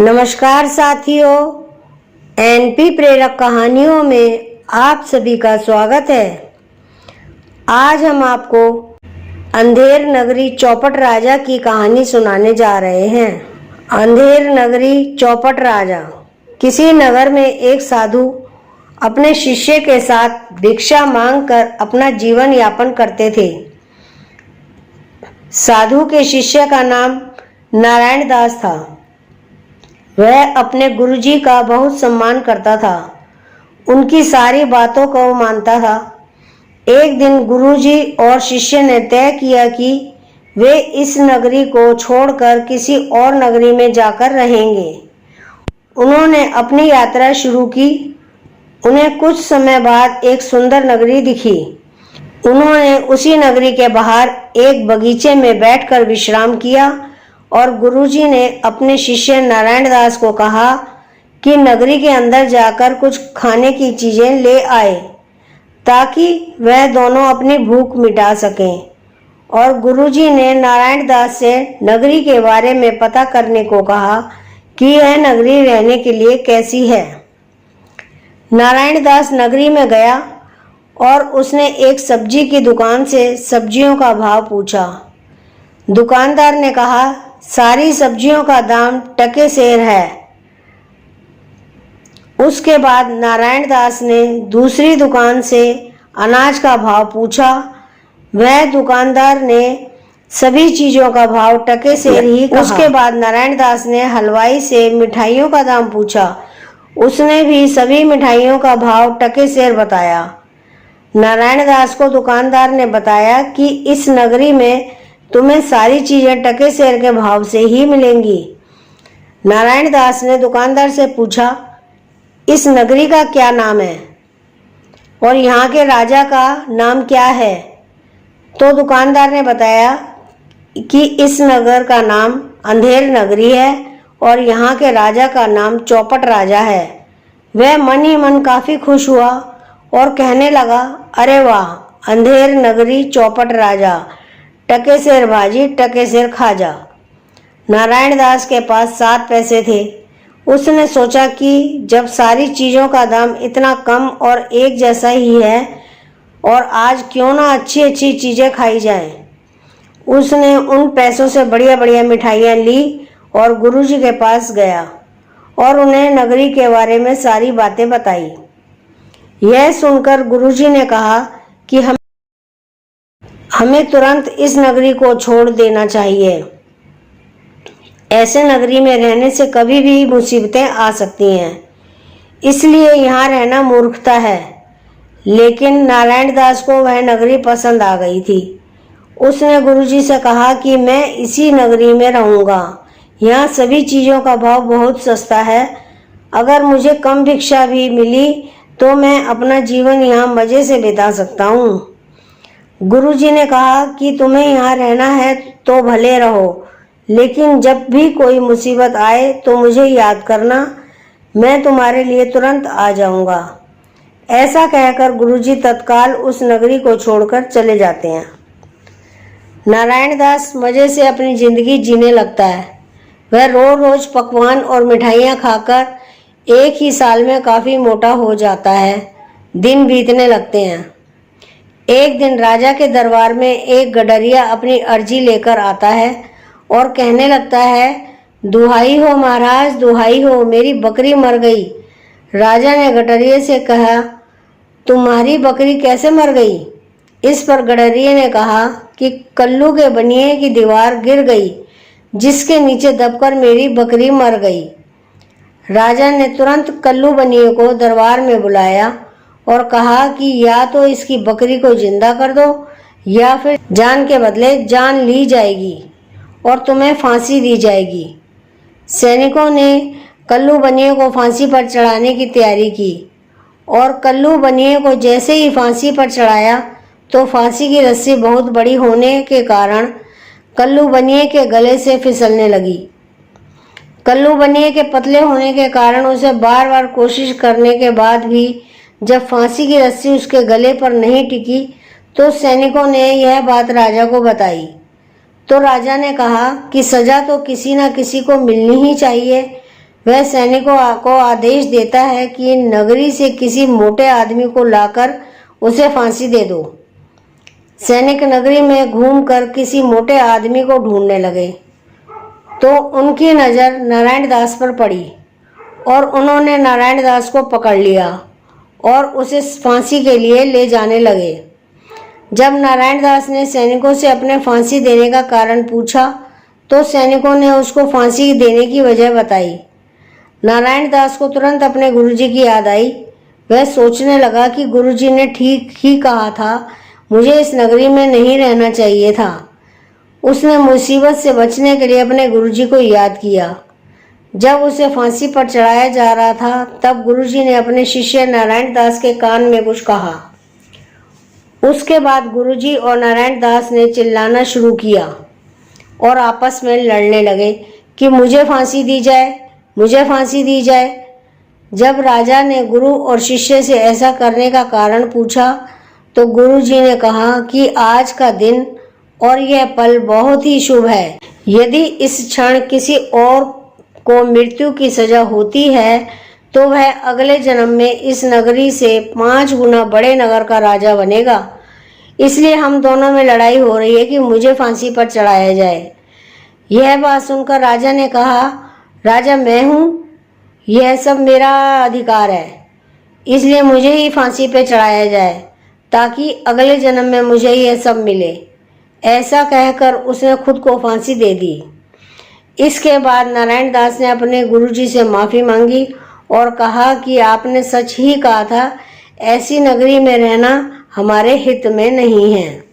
नमस्कार साथियों, एनपी प्रेरक कहानियों में आप सभी का स्वागत है। आज हम आपको अंधेर नगरी चौपट राजा की कहानी सुनाने जा रहे हैं। अंधेर नगरी चौपट राजा। किसी नगर में एक साधु अपने शिष्य के साथ भिक्षा मांगकर अपना जीवन यापन करते थे। साधु के शिष्य का नाम नारायण दास था। वह अपने गुरुजी का बहुत सम्मान करता था। उनकी सारी बातों को मानता था। एक दिन गुरुजी और शिष्य ने तय किया कि वे इस नगरी को छोड़कर किसी और नगरी में जाकर रहेंगे। उन्होंने अपनी यात्रा शुरू की। उन्हें कुछ समय बाद एक सुंदर नगरी दिखी। उन्होंने उसी नगरी के बाहर एक बगीचे में बैठकर विश्राम किया और गुरुजी ने अपने शिष्य नारायण दास को कहा कि नगरी के अंदर जाकर कुछ खाने की चीजें ले आए ताकि वह दोनों अपनी भूख मिटा सकें। और गुरुजी ने नारायण दास से नगरी के बारे में पता करने को कहा कि यह नगरी रहने के लिए कैसी है। नारायण दास नगरी में गया और उसने एक सब्जी की दुकान से सब्जियों का भाव पूछा। दुकानदार ने कहा, सारी सब्जियों का दाम टके सेर है। उसके बाद नारायण दास ने दूसरी दुकान से अनाज का भाव पूछा। वह दुकानदार ने सभी चीजों का भाव टके सेर ही कहा। उसके बाद नारायण दास ने हलवाई से मिठाइयों का दाम पूछा। उसने भी सभी मिठाइयों का भाव टके सेर बताया। नारायण दास को दुकानदार ने बताया कि इस नगरी में तुम्हें सारी चीजें टके सेर के भाव से ही मिलेंगी। नारायण दास ने दुकानदार से पूछा, इस नगरी का क्या नाम है और यहाँ के राजा का नाम क्या है? तो दुकानदार ने बताया कि इस नगर का नाम अंधेर नगरी है और यहाँ के राजा का नाम चौपट राजा है। वह मन ही मन काफी खुश हुआ और कहने लगा, अरे वाह, अंधेर नगरी चौपट राजा, टके सेर भाजी टके सेर खाजा। नारायण दास के पास 7 पैसे थे। उसने सोचा कि जब सारी चीज़ों का दाम इतना कम और एक जैसा ही है और आज क्यों ना अच्छी अच्छी चीज़ें खाई जाएं। उसने उन पैसों से बढ़िया बढ़िया मिठाइयाँ ली और गुरुजी के पास गया और उन्हें नगरी के बारे में सारी बातें बताई। यह सुनकर गुरुजी ने कहा कि हमें तुरंत इस नगरी को छोड़ देना चाहिए। ऐसे नगरी में रहने से कभी भी मुसीबतें आ सकती हैं, इसलिए यहाँ रहना मूर्खता है। लेकिन नारायण दास को वह नगरी पसंद आ गई थी। उसने गुरुजी से कहा कि मैं इसी नगरी में रहूँगा। यहाँ सभी चीज़ों का भाव बहुत सस्ता है। अगर मुझे कम भिक्षा भी मिली तो मैं अपना जीवन यहाँ मज़े से बिता सकता हूँ। गुरुजी ने कहा कि तुम्हें यहाँ रहना है तो भले रहो, लेकिन जब भी कोई मुसीबत आए तो मुझे याद करना, मैं तुम्हारे लिए तुरंत आ जाऊँगा। ऐसा कहकर गुरुजी तत्काल उस नगरी को छोड़कर चले जाते हैं। नारायण दास मज़े से अपनी ज़िंदगी जीने लगता है। वह रोज़ रोज़ पकवान और मिठाइयाँ खाकर एक ही साल में काफ़ी मोटा हो जाता है। दिन बीतने लगते हैं। एक दिन राजा के दरबार में एक गडरिया अपनी अर्जी लेकर आता है और कहने लगता है, दुहाई हो महाराज, दुहाई हो, मेरी बकरी मर गई। राजा ने गडरिये से कहा, तुम्हारी बकरी कैसे मर गई? इस पर गडरिये ने कहा कि कल्लू के बनिए की दीवार गिर गई, जिसके नीचे दबकर मेरी बकरी मर गई। राजा ने तुरंत कल्लू बनिए को दरबार में बुलाया और कहा कि या तो इसकी बकरी को जिंदा कर दो या फिर जान के बदले जान ली जाएगी और तुम्हें फांसी दी जाएगी। सैनिकों ने कल्लू बनिए को फांसी पर चढ़ाने की तैयारी की और कल्लू बनिए को जैसे ही फांसी पर चढ़ाया तो फांसी की रस्सी बहुत बड़ी होने के कारण कल्लू बनिए के गले से फिसलने लगी। कल्लू बनिए के पतले होने के कारण उसे बार बार कोशिश करने के बाद भी जब फांसी की रस्सी उसके गले पर नहीं टिकी तो सैनिकों ने यह बात राजा को बताई। तो राजा ने कहा कि सजा तो किसी न किसी को मिलनी ही चाहिए। वह सैनिकों को आदेश देता है कि नगरी से किसी मोटे आदमी को लाकर उसे फांसी दे दो। सैनिक नगरी में घूमकर किसी मोटे आदमी को ढूंढने लगे तो उनकी नज़र नारायण दास पर पड़ी और उन्होंने नारायण दास को पकड़ लिया और उसे फांसी के लिए ले जाने लगे। जब नारायण दास ने सैनिकों से अपने फांसी देने का कारण पूछा तो सैनिकों ने उसको फांसी देने की वजह बताई। नारायण दास को तुरंत अपने गुरुजी की याद आई। वह सोचने लगा कि गुरुजी ने ठीक ही कहा था, मुझे इस नगरी में नहीं रहना चाहिए था। उसने मुसीबत से बचने के लिए अपने गुरुजी को याद किया। जब उसे फांसी पर चढ़ाया जा रहा था तब गुरुजी ने अपने शिष्य नारायण दास के कान में कुछ कहा। उसके बाद गुरुजी और नारायण दास ने चिल्लाना शुरू किया और आपस में लड़ने लगे कि मुझे फांसी दी जाए, मुझे फांसी दी जाए। जब राजा ने गुरु और शिष्य से ऐसा करने का कारण पूछा तो गुरुजी ने कहा कि आज का दिन और यह पल बहुत ही शुभ है। यदि इस क्षण किसी और को मृत्यु की सजा होती है तो वह अगले जन्म में इस नगरी से 5 गुना बड़े नगर का राजा बनेगा। इसलिए हम दोनों में लड़ाई हो रही है कि मुझे फांसी पर चढ़ाया जाए। यह बात सुनकर राजा ने कहा, राजा मैं हूँ, यह सब मेरा अधिकार है, इसलिए मुझे ही फांसी पर चढ़ाया जाए ताकि अगले जन्म में मुझे यह सब मिले। ऐसा कहकर उसने खुद को फांसी दे दी। इसके बाद नारायण दास ने अपने गुरुजी से माफ़ी मांगी और कहा कि आपने सच ही कहा था, ऐसी नगरी में रहना हमारे हित में नहीं है।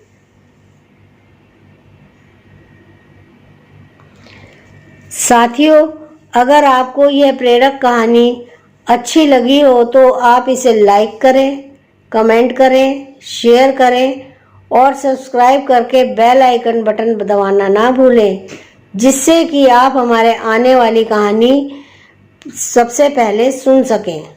साथियों, अगर आपको यह प्रेरक कहानी अच्छी लगी हो तो आप इसे लाइक करें, कमेंट करें, शेयर करें और सब्सक्राइब करके बेल आइकन बटन दबाना ना भूलें, जिससे कि आप हमारे आने वाली कहानी सबसे पहले सुन सकें।